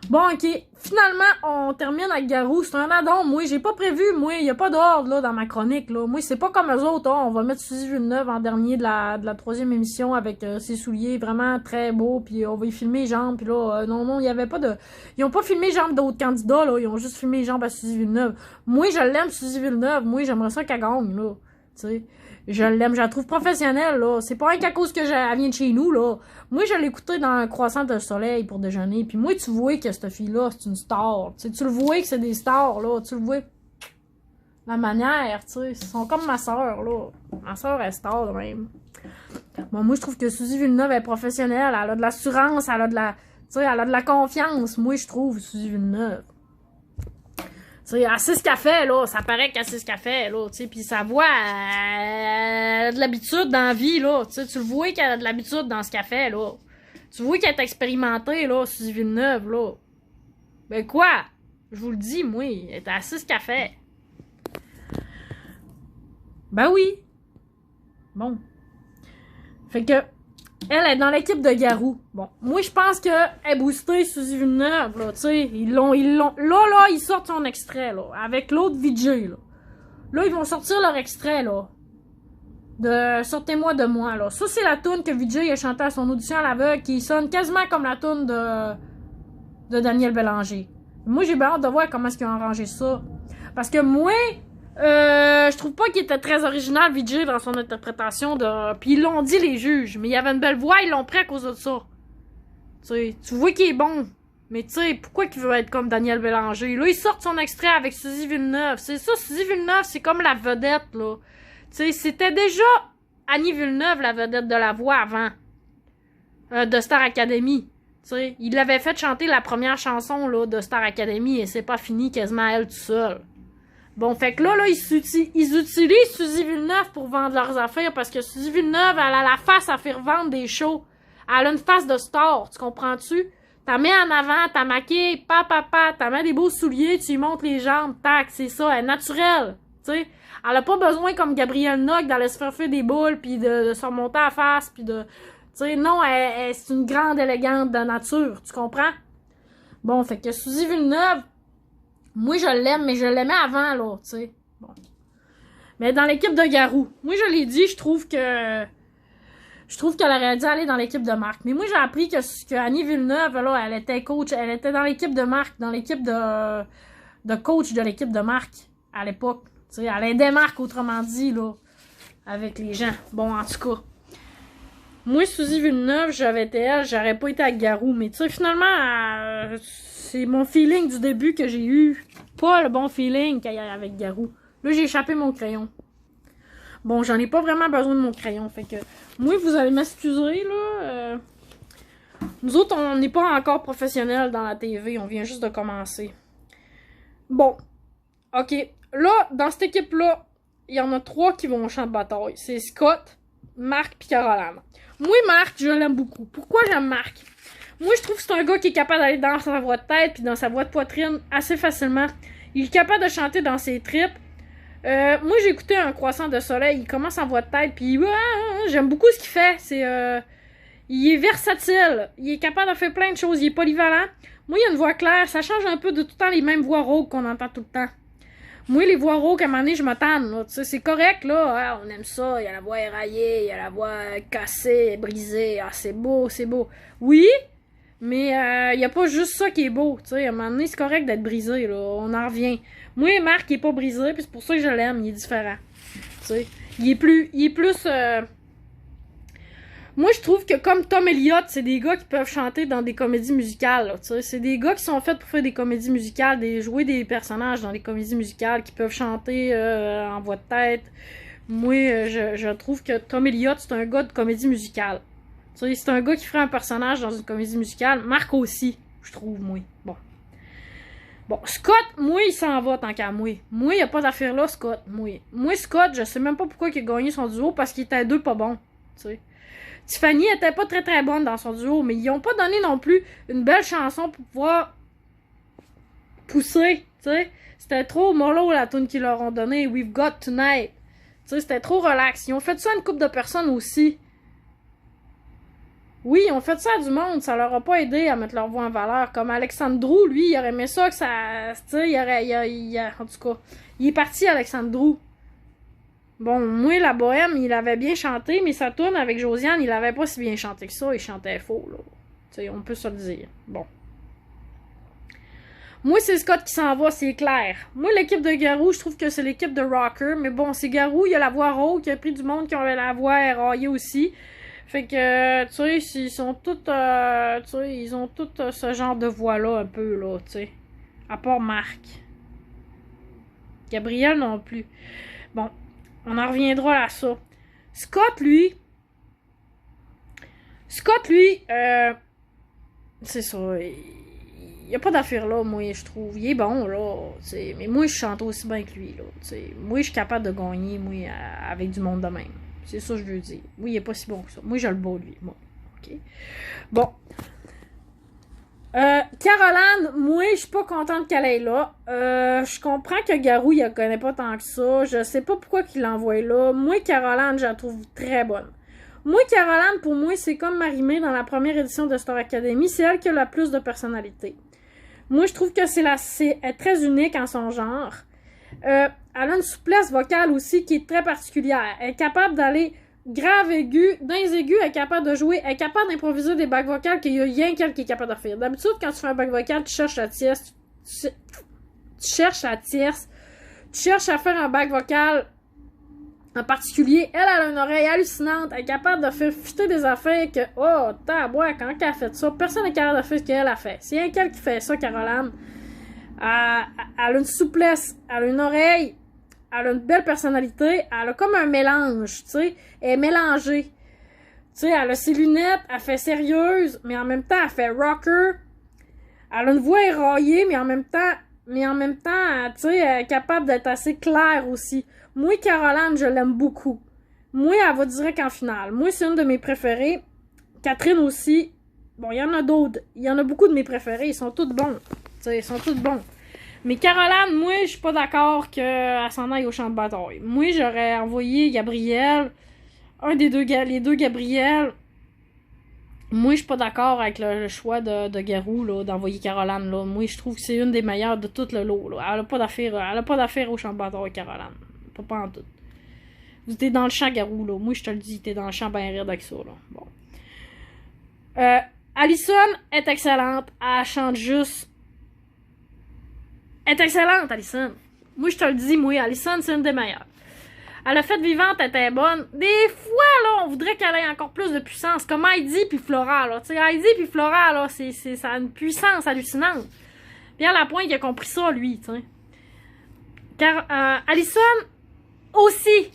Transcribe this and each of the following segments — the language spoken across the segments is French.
Bon, ok. Finalement, on termine avec Garou. C'est un addon. Moi, j'ai pas prévu. Moi, il y a pas d'ordre, là, dans ma chronique, là. Moi, c'est pas comme eux autres, hein. On va mettre Suzy Villeneuve en dernier de la troisième émission avec ses souliers vraiment très beaux. Puis on va y filmer les jambes. Puis là, non, il y avait pas de... Ils ont pas filmé les jambes d'autres candidats, là. Ils ont juste filmé les jambes à Suzy Villeneuve. Moi, je l'aime, Suzy Villeneuve. Moi, j'aimerais ça qu'elle gagne, là. Tu sais. Je l'aime, je la trouve professionnelle, là. C'est pas rien qu'à cause que elle vient de chez nous, là. Moi, je l'ai écoutée dans un croissant de soleil pour déjeuner. Puis moi, tu vois que cette fille-là, c'est une star. Tu sais, tu le vois que c'est des stars, là. Tu le vois. La manière, tu sais. Ils sont comme ma soeur, là. Ma soeur est star, de même. Bon, moi, je trouve que Suzy Villeneuve est professionnelle. Elle a de l'assurance, elle a de la... Tu sais, elle a de la confiance. Moi, je trouve, Suzy Villeneuve. Tu sais, elle sait ce qu'elle fait, là. Ça paraît qu'elle sait ce qu'elle fait, là. Tu sais, puis sa voix, elle a de l'habitude dans la vie, là. Tu sais, tu le vois qu'elle a de l'habitude dans ce qu'elle fait, là. Tu vois qu'elle est expérimentée, là, Suzy Villeneuve, là. Ben quoi? Je vous le dis, moi, elle sait ce qu'elle fait. Ben oui. Bon. Fait que, elle est dans l'équipe de Garou. Bon, moi, je pense qu'elle est boostée Suzy Villeneuve, là, tu sais. Ils l'ont... Là, ils sortent son extrait, là, avec l'autre VJ, là. Là, ils vont sortir leur extrait, là. De Sortez-moi de moi, là. Ça, c'est la toune que Vijay a chantée à son audition à l'aveugle, qui sonne quasiment comme la toune de Daniel Bélanger. Moi, j'ai bien hâte de voir comment est-ce qu'ils ont arrangé ça. Parce que moi, je trouve pas qu'il était très original, Vijay, dans son interprétation de... Puis ils l'ont dit, les juges, mais il y avait une belle voix, ils l'ont pris à cause de ça. Tu vois qu'il est bon. Mais tu sais, pourquoi qu'il veut être comme Daniel Bélanger? Là, ils sortent son extrait avec Suzy Villeneuve. C'est ça, Suzy Villeneuve, c'est comme la vedette, là. Tu sais, c'était déjà Annie Villeneuve, la vedette de la voix avant. De Star Academy. Tu sais, il l'avait fait chanter la première chanson, là, de Star Academy et c'est pas fini quasiment à elle tout seul. Bon, fait que là, ils utilisent Suzy Villeneuve pour vendre leurs affaires parce que Suzy Villeneuve, elle a la face à faire vendre des shows. Elle a une face de star, tu comprends-tu? T'as mets en avant, t'as maquillé, t'as mets des beaux souliers, tu lui montres les jambes, tac, c'est ça, elle est naturelle, tu sais. Elle a pas besoin, comme Gabrielle Nock, d'aller se faire des boules, puis de se remonter à la face, puis de... Tu sais, non, c'est une grande élégante de nature, tu comprends? Bon, fait que Suzy Villeneuve, moi, je l'aime, mais je l'aimais avant, là, tu sais. Bon. Mais dans l'équipe de Garou, moi, je l'ai dit, je trouve qu'elle aurait dû aller dans l'équipe de Marc. Mais moi, j'ai appris que Annie Villeneuve, là, elle était coach, elle était dans l'équipe de Marc, dans l'équipe de coach de l'équipe de Marc, à l'époque. Tu sais, elle aidait Marc, autrement dit, là, avec les gens. Bon, en tout cas. Moi, Suzy Villeneuve, j'avais été elle, j'aurais pas été avec Garou. Mais tu sais, finalement, c'est mon feeling du début que j'ai eu. Pas le bon feeling qu'il y a avec Garou. Là, j'ai échappé mon crayon. Bon, j'en ai pas vraiment besoin de mon crayon. Fait que, moi, vous allez m'excuser, là. Nous autres, on n'est pas encore professionnels dans la TV. On vient juste de commencer. Bon. OK. Là, dans cette équipe-là, il y en a 3 qui vont au champ de bataille. C'est Scott, Marc et Caroline. Moi, Marc, je l'aime beaucoup. Pourquoi j'aime Marc? Moi, je trouve que c'est un gars qui est capable d'aller dans sa voix de tête puis dans sa voix de poitrine assez facilement. Il est capable de chanter dans ses tripes. Moi, j'ai écouté un croissant de soleil. Il commence en voix de tête puis j'aime beaucoup ce qu'il fait. Il est versatile. Il est capable de faire plein de choses. Il est polyvalent. Moi, il a une voix claire. Ça change un peu de tout le temps les mêmes voix rauques qu'on entend tout le temps. Moi, les voix rauques, à un moment donné, je m'attends, là. Tu sais, c'est correct, là. Ah, on aime ça. Il y a la voix éraillée, il y a la voix cassée, brisée. Ah, c'est beau, c'est beau. Oui, mais il y a pas juste ça qui est beau. Tu sais, à un moment donné, c'est correct d'être brisé, là. On en revient. Moi, Marc, il est pas brisé, puis c'est pour ça que je l'aime. Il est différent. Tu sais, il est plus... Moi, je trouve que comme Tom Elliott, c'est des gars qui peuvent chanter dans des comédies musicales. Là, c'est des gars qui sont faits pour faire des comédies musicales, jouer des personnages dans des comédies musicales, qui peuvent chanter en voix de tête. Moi, je trouve que Tom Elliott, c'est un gars de comédie musicale. C'est un gars qui ferait un personnage dans une comédie musicale. Marc aussi, je trouve, moi. Bon, Scott, moi, il s'en va tant qu'à moi. Moi, il n'y a pas d'affaire là, Scott. Moi, Scott, je sais même pas pourquoi il a gagné son duo, parce qu'il était à 2 pas bons. T'sais. Tiffany était pas très très bonne dans son duo, mais ils ont pas donné non plus une belle chanson pour pouvoir pousser, tu sais. C'était trop mollo la tune qu'ils leur ont donné, We've Got Tonight. Tu sais, c'était trop relax. Ils ont fait ça à une couple de personnes aussi. Oui, ils ont fait ça à du monde, ça leur a pas aidé à mettre leur voix en valeur. Comme Alexandre, lui, il aurait aimé ça que ça... Tu sais, en tout cas, il est parti, Alexandre. Bon, moi, la bohème, il avait bien chanté, mais sa tourne avec Josiane, il avait pas si bien chanté que ça, il chantait faux, là. Tu sais, on peut se le dire. Bon. Moi, c'est Scott qui s'en va, c'est clair. Moi, l'équipe de Garou, je trouve que c'est l'équipe de Rocker, mais bon, c'est Garou, il y a la voix rauque, il y a pris du monde qui avait la voix éraillée aussi. Fait que, tu sais, ils sont tous, tu sais, ils ont tous ce genre de voix-là, un peu, là, tu sais. À part Marc. Gabriel non plus. Bon, on en reviendra à ça. Scott, lui, c'est ça, il y a pas d'affaire là, moi, je trouve. Il est bon, là, t'sais, mais moi, je chante aussi bien que lui, là, t'sais. Moi, je suis capable de gagner, moi, avec du monde de même. C'est ça que je veux dire. Moi, il est pas si bon que ça. Moi, je le bats, lui, moi. OK? Bon. Caroline, moi, je suis pas contente qu'elle aille là. Je comprends que Garou, il la connaît pas tant que ça. Je sais pas pourquoi qu'il l'envoie là. Moi, Caroline, je la trouve très bonne. Moi, Caroline, pour moi, c'est comme Marie-Mé dans la première édition de Star Academy. C'est elle qui a la plus de personnalité. Moi, je trouve que elle est très unique en son genre. Elle a une souplesse vocale aussi qui est très particulière. Elle est capable d'aller grave, aigu, dans les aigus, elle est capable de jouer, elle est capable d'improviser des bacs vocales qu'il y a rien qu'elle qui est capable de faire. D'habitude, quand tu fais un bac vocal, tu cherches la tierce, tu cherches la tierce, tu cherches à faire un bac vocal en particulier. Elle a une oreille hallucinante, elle est capable de faire fitter des affaires que, oh, tabouais, quand elle a fait ça, personne n'est capable de faire ce qu'elle a fait. C'est rien qu'elle qui fait ça, Caroline. Elle a une souplesse, elle a une oreille, elle a une belle personnalité, elle a comme un mélange, tu sais, elle est mélangée. Tu sais, elle a ses lunettes, elle fait sérieuse, mais en même temps, elle fait rocker. Elle a une voix éraillée, mais en même temps, tu sais, elle est capable d'être assez claire aussi. Moi, Caroline, je l'aime beaucoup. Moi, elle va direct en finale. Moi, c'est une de mes préférées. Catherine aussi. Bon, il y en a d'autres. Il y en a beaucoup de mes préférés. Ils sont tous bons. Tu sais, ils sont tous bons. Mais Caroline, moi, je suis pas d'accord qu'elle s'en aille au champ de bataille. Moi, j'aurais envoyé Gabriel. Les deux Gabriel. Moi, je suis pas d'accord avec le choix de Garou, là, d'envoyer Caroline, là. Moi, je trouve que c'est une des meilleures de tout le lot, là. Elle a pas d'affaire au champ de bataille, Caroline. Pas en tout. Vous êtes dans le champ, Garou, là. Moi, je te le dis, t'es dans le champ ben raide avec ça, là. Bon. Alison est excellente. Elle chante juste. Elle est excellente, Alison. Moi, je te le dis, moi, Alison, c'est une des meilleures. Elle a fait vivante, elle était bonne. Des fois, là, on voudrait qu'elle ait encore plus de puissance. Comme Heidi puis Flora, là. Tu sais, Heidi puis Flora, là, ça a une puissance hallucinante. Puis à la pointe, il a compris ça, lui, tu sais. Car Alison aussi.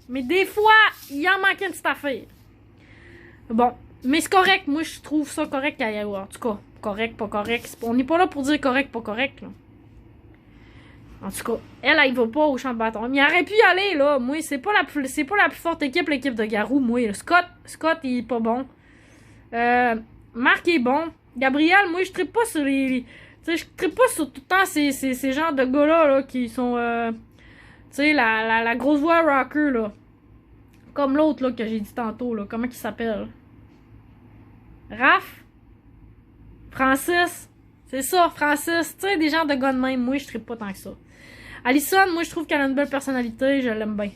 Mais des fois, il en manquait une petite affaire. Bon. Mais c'est correct. Moi, je trouve ça correct qu'elle y ait. En tout cas, correct, pas correct. On n'est pas là pour dire correct, pas correct, là. En tout cas, elle va pas au champ de bataille. Mais il aurait pu y aller, là. Moi, c'est pas la plus forte équipe, l'équipe de Garou. Moi, Scott, il est pas bon. Marc est bon. Gabriel, moi, je trippe pas sur les tu sais, je trippe pas sur tout le temps ces genres de gars-là, là, qui sont, tu sais, la grosse voix rocker, là. Comme l'autre, là, que j'ai dit tantôt, là. Comment il s'appelle? Raph? Francis? C'est ça, Francis. Tu sais, des genres de gars de même. Moi, je trippe pas tant que ça. Alison, moi, je trouve qu'elle a une belle personnalité. Je l'aime bien.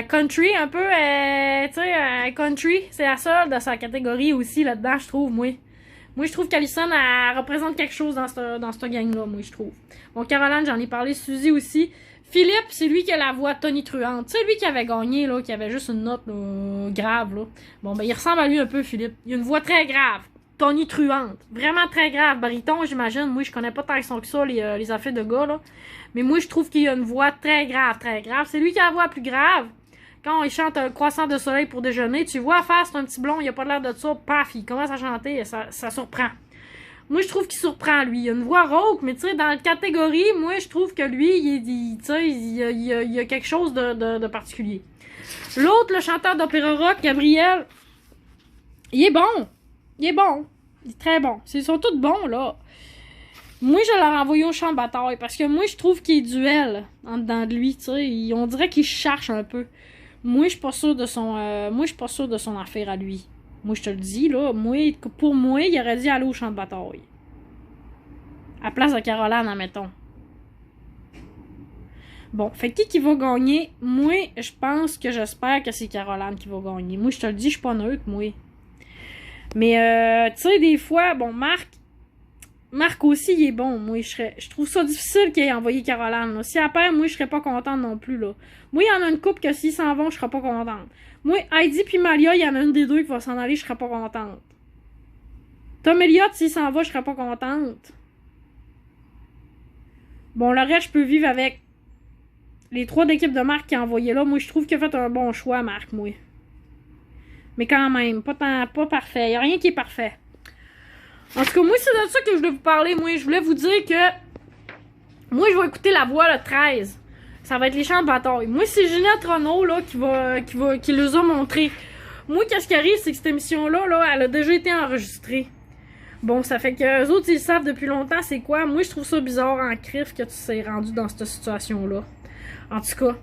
Country, un peu. Tu sais, country, c'est la seule de sa catégorie aussi, là-dedans, je trouve, moi. Moi, je trouve qu'Alison, elle représente quelque chose dans cette gang-là, moi, je trouve. Bon, Caroline, j'en ai parlé. Suzy aussi. Philippe, c'est lui qui a la voix tonitruante. Tu sais, lui qui avait gagné, là, qui avait juste une note là, grave, là. Bon, ben, il ressemble à lui un peu, Philippe. Il a une voix très grave. Tonitruante. Vraiment très grave. Baryton, j'imagine. Moi, je connais pas tant que ça, les affaires de gars, là. Mais moi, je trouve qu'il a une voix très grave, très grave. C'est lui qui a la voix plus grave. Quand il chante un croissant de soleil pour déjeuner, tu vois, face, c'est un petit blond, il a pas l'air de ça. Paf, il commence à chanter, ça surprend. Moi, je trouve qu'il surprend, lui. Il a une voix rauque, mais tu sais, dans la catégorie, moi, je trouve que lui, tu sais, il y a quelque chose de particulier. L'autre, le chanteur d'opéra rock, Gabriel, il est bon. Il est bon. Il est très bon. Ils sont tous bons, là. Moi, je leur envoyé au champ de bataille, parce que moi, je trouve qu'il est duel en dedans de lui, tu sais. On dirait qu'il cherche un peu. Moi, je suis pas sûre de son affaire à lui. Moi, je te le dis, là. Pour moi, il aurait dû aller au champ de bataille. À place de Caroline, admettons. Bon, fait qui va gagner? Moi, je pense que j'espère que c'est Caroline qui va gagner. Moi, je te le dis, je suis pas neutre, moi. Mais, tu sais, des fois, bon, Marc aussi, il est bon. Moi, je trouve ça difficile qu'il ait envoyé Caroline. Là. Si elle perd, moi, je serais pas contente non plus, là. Moi, il y en a une couple que s'ils s'en vont, je serais pas contente. Moi, Heidi puis Malia, il y en a une des deux qui va s'en aller, je serais pas contente. Tom Elliott, s'il s'en va, je serais pas contente. Bon, le reste, je peux vivre avec les 3 d'équipe de Marc qui a envoyé là. Moi, je trouve qu'il a fait un bon choix, Marc, moi. Mais quand même, pas parfait. Il n'y a rien qui est parfait. En tout cas, moi, c'est de ça que je voulais vous parler. Moi, je voulais vous dire que moi, je vais écouter La Voix le 13. Ça va être les champs de bataille. Moi, c'est Ginette Renault là, qui les a montrés. Moi, qu'est-ce qui arrive, c'est que cette émission-là, là, elle a déjà été enregistrée. Bon, ça fait que eux autres, ils savent depuis longtemps c'est quoi. Moi, je trouve ça bizarre en crif que tu t'es rendu dans cette situation-là. En tout cas.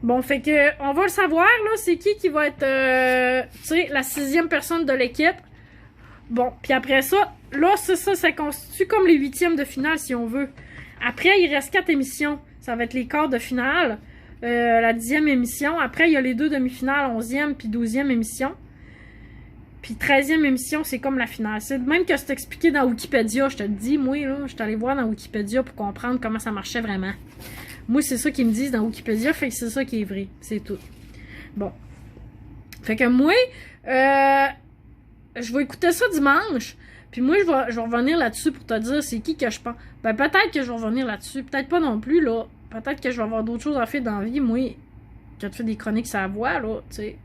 Bon, fait que, on va le savoir, là, c'est qui va être, tu sais, la 6e personne de l'équipe. Bon, puis après ça, là, ça constitue comme les 8e de finale, si on veut. Après, il reste 4 émissions. Ça va être les quarts de finale, la 10e émission. Après, il y a les 2 demi-finales, 11e puis 12e émission. Puis 13e émission, c'est comme la finale. C'est même que c'est expliqué dans Wikipédia, je te le dis. Moi, là, je suis allée voir dans Wikipédia pour comprendre comment ça marchait vraiment. Moi, c'est ça qu'ils me disent dans Wikipédia, fait que c'est ça qui est vrai. C'est tout. Bon. Fait que moi, je vais écouter ça dimanche. Puis moi, je vais revenir là-dessus pour te dire c'est qui que je pense. Ben, peut-être que je vais revenir là-dessus. Peut-être pas non plus, là. Peut-être que je vais avoir d'autres choses à faire dans la vie. Moi, quand tu fais des chroniques sur la voix, là, tu sais.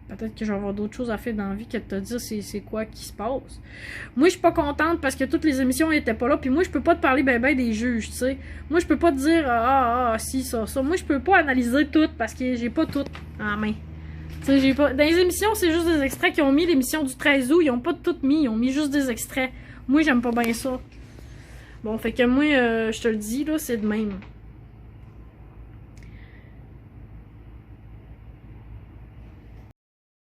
Peut-être que je vais avoir d'autres choses à faire dans la vie que de te dire c'est quoi qui se passe. Moi, je suis pas contente parce que toutes les émissions étaient pas là. Puis moi, je peux pas te parler ben des juges, tu sais. Moi, je peux pas te dire si, ça. Moi, je peux pas analyser tout parce que j'ai pas tout en main. Tu sais, j'ai pas. Dans les émissions, c'est juste des extraits qu'ils ont mis. L'émission du 13 août, ils ont pas tout mis. Ils ont mis juste des extraits. Moi, j'aime pas bien ça. Bon, fait que moi, je te le dis, là, c'est de même.